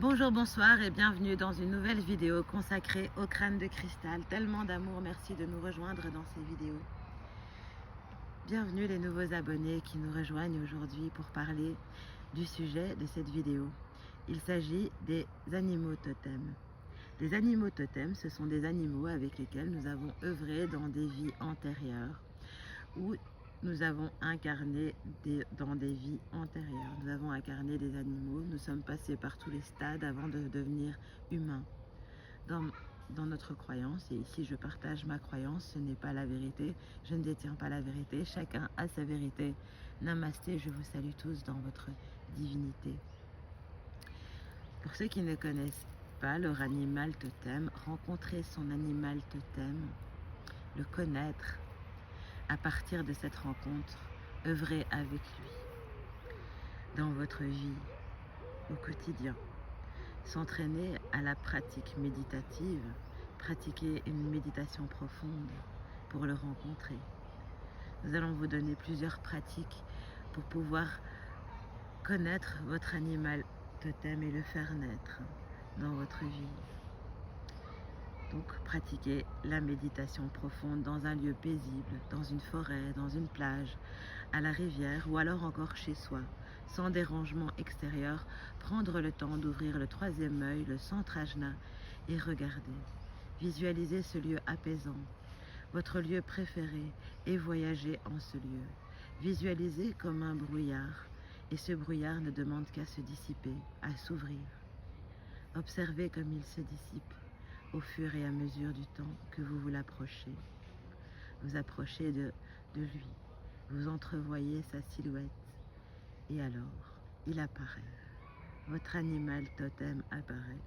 Bonjour, bonsoir et bienvenue dans une nouvelle vidéo consacrée au crâne de cristal. Tellement d'amour, merci de nous rejoindre dans ces vidéos. Bienvenue les nouveaux abonnés qui nous rejoignent aujourd'hui pour parler du sujet de cette vidéo. Il s'agit des animaux totems. Les animaux totems, ce sont des animaux avec lesquels nous avons œuvré dans des vies antérieures où nous avons incarné dans des vies antérieures. Nous avons incarné des animaux, nous sommes passés par tous les stades avant de devenir humains. Dans notre croyance, et ici je partage ma croyance, ce n'est pas la vérité, je ne détiens pas la vérité, chacun a sa vérité. Namasté, je vous salue tous dans votre divinité. Pour ceux qui ne connaissent pas leur animal totem, rencontrer son animal totem, le connaître, à partir de cette rencontre, œuvrez avec lui dans votre vie au quotidien. S'entraîner à la pratique méditative, pratiquer une méditation profonde pour le rencontrer. Nous allons vous donner plusieurs pratiques pour pouvoir connaître votre animal totem et le faire naître dans votre vie. Donc, pratiquer la méditation profonde dans un lieu paisible, dans une forêt, dans une plage, à la rivière ou alors encore chez soi, sans dérangement extérieur, prendre le temps d'ouvrir le troisième œil, le centre ajna, et regarder. Visualiser ce lieu apaisant, votre lieu préféré, et voyager en ce lieu. Visualiser comme un brouillard, et ce brouillard ne demande qu'à se dissiper, à s'ouvrir. Observez comme il se dissipe au fur et à mesure du temps que vous vous l'approchez. Vous approchez de lui, vous entrevoyez sa silhouette et alors il apparaît. Votre animal totem apparaît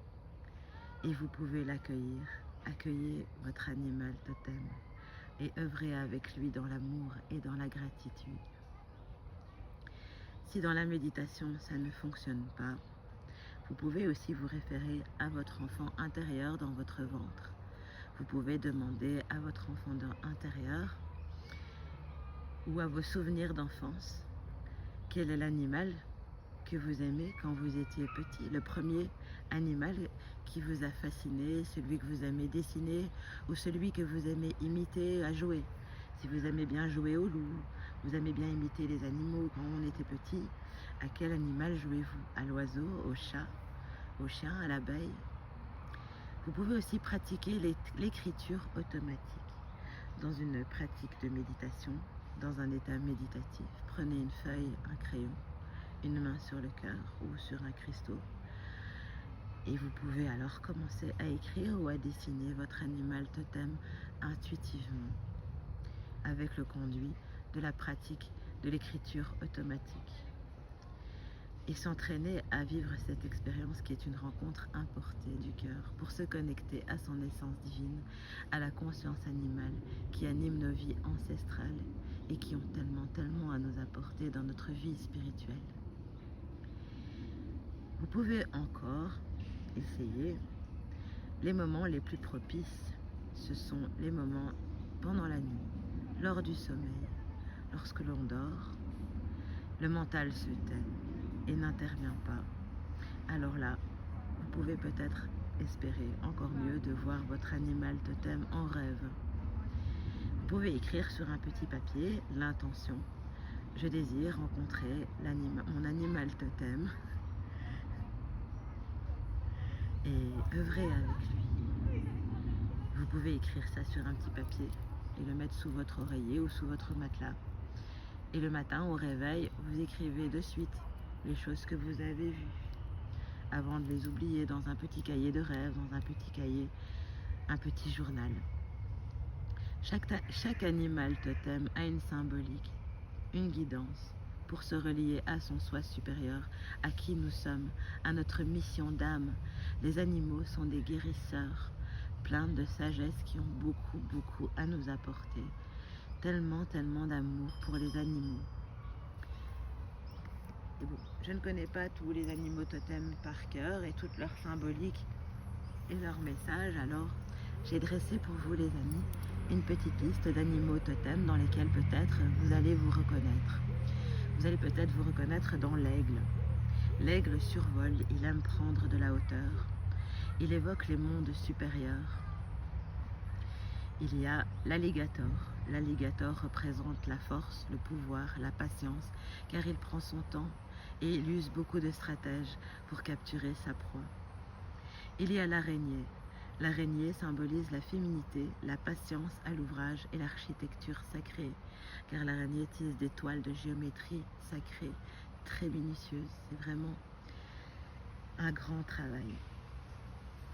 et vous pouvez l'accueillir. Accueillez votre animal totem et œuvrez avec lui dans l'amour et dans la gratitude. Si dans la méditation ça ne fonctionne pas, vous pouvez aussi vous référer à votre enfant intérieur dans votre ventre. Vous pouvez demander à votre enfant intérieur ou à vos souvenirs d'enfance quel est l'animal que vous aimez quand vous étiez petit, le premier animal qui vous a fasciné, celui que vous aimez dessiner ou celui que vous aimez imiter à jouer. Si vous aimez bien jouer au loup, vous aimez bien imiter les animaux quand on était petit, à quel animal jouez-vous? À l'oiseau, au chat, au chien, à l'abeille? Vous pouvez aussi pratiquer l'écriture automatique dans une pratique de méditation, dans un état méditatif. Prenez une feuille, un crayon, une main sur le cœur ou sur un cristaux et vous pouvez alors commencer à écrire ou à dessiner votre animal totem intuitivement avec le conduit de la pratique de l'écriture automatique et s'entraîner à vivre cette expérience qui est une rencontre importée du cœur pour se connecter à son essence divine, à la conscience animale qui anime nos vies ancestrales et qui ont tellement à nous apporter dans notre vie spirituelle. Vous pouvez encore essayer les moments les plus propices. Ce sont les moments pendant la nuit, lors du sommeil, lorsque l'on dort, le mental se tait et n'intervient pas. Alors là, vous pouvez peut-être espérer encore mieux de voir votre animal totem en rêve. Vous pouvez écrire sur un petit papier l'intention. Je désire rencontrer mon animal totem et œuvrer avec lui. Vous pouvez écrire ça sur un petit papier et le mettre sous votre oreiller ou sous votre matelas. Et le matin, au réveil, vous écrivez de suite les choses que vous avez vues avant de les oublier dans un petit cahier de rêve, dans un petit cahier, un petit journal. Chaque animal totem a une symbolique, une guidance pour se relier à son soi supérieur, à qui nous sommes, à notre mission d'âme. Les animaux sont des guérisseurs, pleins de sagesse qui ont beaucoup à nous apporter. Tellement d'amour pour les animaux. Et bon, je ne connais pas tous les animaux totems par cœur et toute leur symbolique et leur message, alors j'ai dressé pour vous les amis une petite liste d'animaux totems dans lesquels peut-être vous allez vous reconnaître. Vous allez peut-être vous reconnaître dans l'aigle. L'aigle survole, il aime prendre de la hauteur. Il évoque les mondes supérieurs. Il y a l'alligator. L'alligator représente la force, le pouvoir, la patience, car il prend son temps et il use beaucoup de stratèges pour capturer sa proie. Il y a l'araignée. L'araignée symbolise la féminité, la patience à l'ouvrage et l'architecture sacrée, car l'araignée tisse des toiles de géométrie sacrée, très minutieuses. C'est vraiment un grand travail.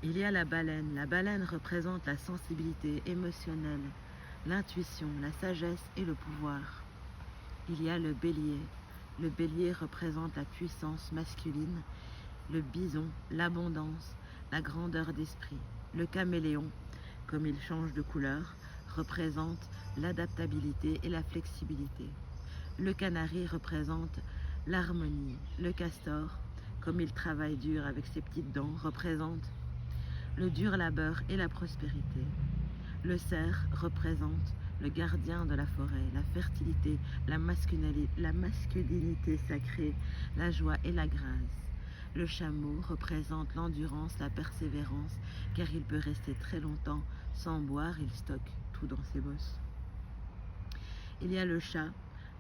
Il y a la baleine. La baleine représente la sensibilité émotionnelle, l'intuition, la sagesse et le pouvoir. Il y a le bélier. Le bélier représente la puissance masculine, le bison, l'abondance, la grandeur d'esprit. Le caméléon, comme il change de couleur, représente l'adaptabilité et la flexibilité. Le canari représente l'harmonie. Le castor, comme il travaille dur avec ses petites dents, représente le dur labeur et la prospérité. Le cerf représente le gardien de la forêt, la fertilité, la masculinité sacrée, la joie et la grâce. Le chameau représente l'endurance, la persévérance, car il peut rester très longtemps sans boire, il stocke tout dans ses bosses. Il y a le chat.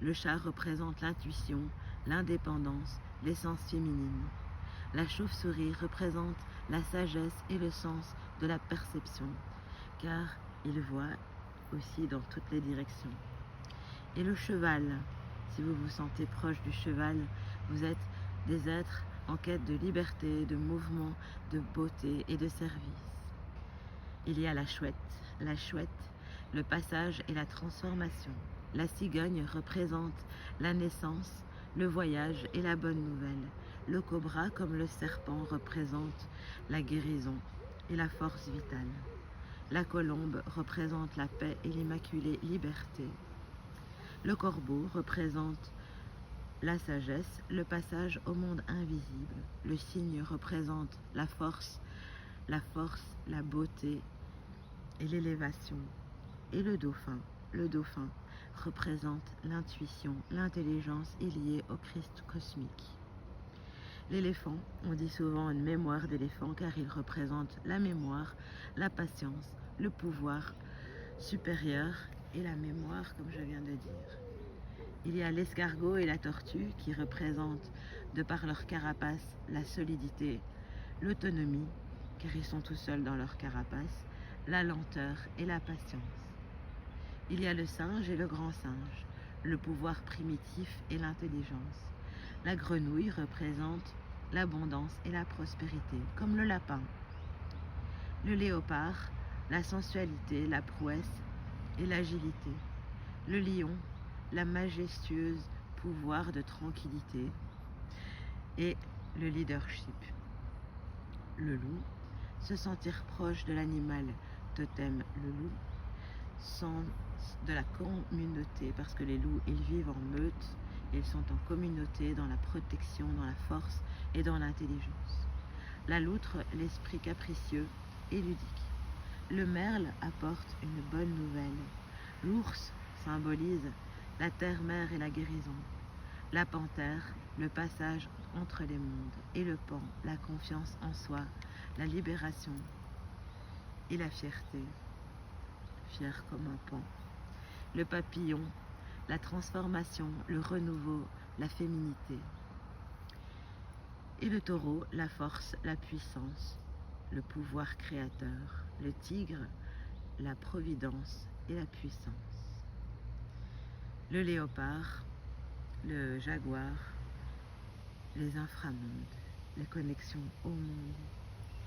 Le chat représente l'intuition, l'indépendance, l'essence féminine. La chauve-souris représente la sagesse et le sens de la perception, car il voit aussi dans toutes les directions. Et le cheval, si vous vous sentez proche du cheval, vous êtes des êtres en quête de liberté, de mouvement, de beauté et de service. Il y a la chouette. La chouette, le passage et la transformation. La cigogne représente la naissance, le voyage et la bonne nouvelle. Le cobra, comme le serpent, représente la guérison et la force vitale. La colombe représente la paix et l'immaculée liberté. Le corbeau représente la sagesse, le passage au monde invisible. Le cygne représente la force, la beauté et l'élévation. Et le dauphin représente l'intuition, l'intelligence liée au Christ cosmique. L'éléphant, on dit souvent une mémoire d'éléphant car il représente la mémoire, la patience, le pouvoir supérieur et la mémoire, comme je viens de dire. Il y a l'escargot et la tortue qui représentent, de par leur carapace, la solidité, l'autonomie, car ils sont tout seuls dans leur carapace, la lenteur et la patience. Il y a le singe et le grand singe, le pouvoir primitif et l'intelligence. La grenouille représente l'abondance et la prospérité, comme le lapin. Le léopard, la sensualité, la prouesse et l'agilité. Le lion, la majestueuse pouvoir de tranquillité et le leadership. Le loup, se sentir proche de l'animal totem, le loup, sens de la communauté, parce que les loups, ils vivent en meute, ils sont en communauté dans la protection, dans la force et dans l'intelligence. La loutre, l'esprit capricieux et ludique. Le merle apporte une bonne nouvelle. L'ours symbolise la terre-mère et la guérison. La panthère, le passage entre les mondes. Et le paon, la confiance en soi, la libération et la fierté. Fier comme un paon. Le papillon, la transformation, le renouveau, la féminité. Et le taureau, la force, la puissance, le pouvoir créateur. Le tigre, la providence et la puissance. Le léopard, le jaguar, les inframondes, les connexions au monde.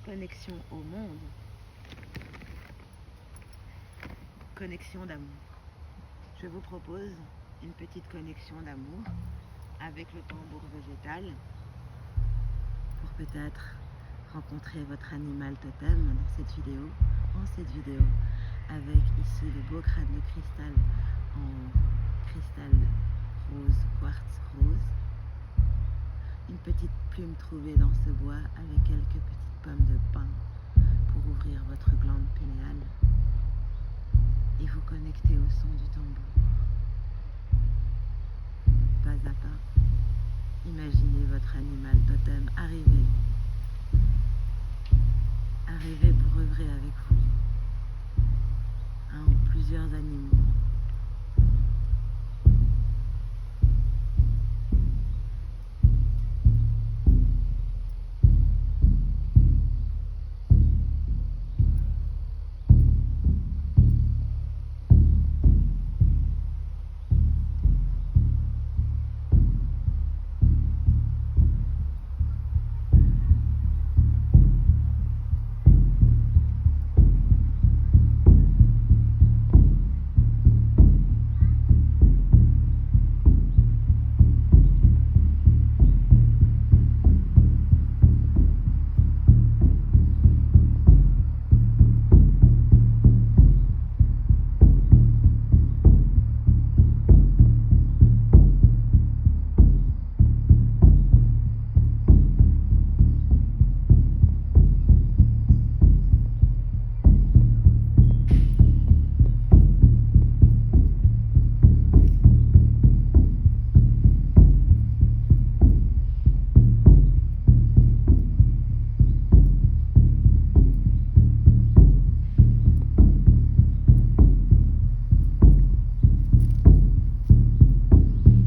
Connexion au monde. Connexion d'amour. Je vous propose une petite connexion d'amour avec le tambour végétal pour peut-être rencontrer votre animal totem dans cette vidéo, avec ici le beau crâne de cristal en cristal rose, quartz rose, une petite plume trouvée dans ce bois avec quelques petites pommes de pin pour ouvrir votre glande pinéale et vous connecter au son du tambour. Pas à pas, imaginez votre animal totem partager avec vous un ou plusieurs animaux.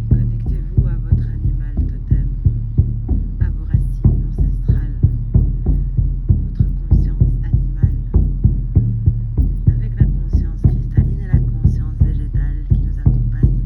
Connectez-vous à votre animal totem, à vos racines ancestrales, votre conscience animale, avec la conscience cristalline et la conscience végétale qui nous accompagnent.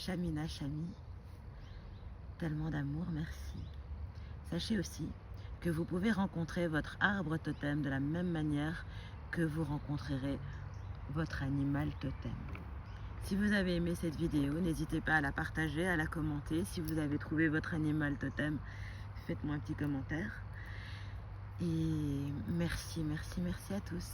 Chamina Chami. Tellement d'amour, merci. Sachez aussi que vous pouvez rencontrer votre arbre totem de la même manière que vous rencontrerez votre animal totem. Si vous avez aimé cette vidéo, n'hésitez pas à la partager, à la commenter. Si vous avez trouvé votre animal totem, faites-moi un petit commentaire. Et merci, merci, merci à tous.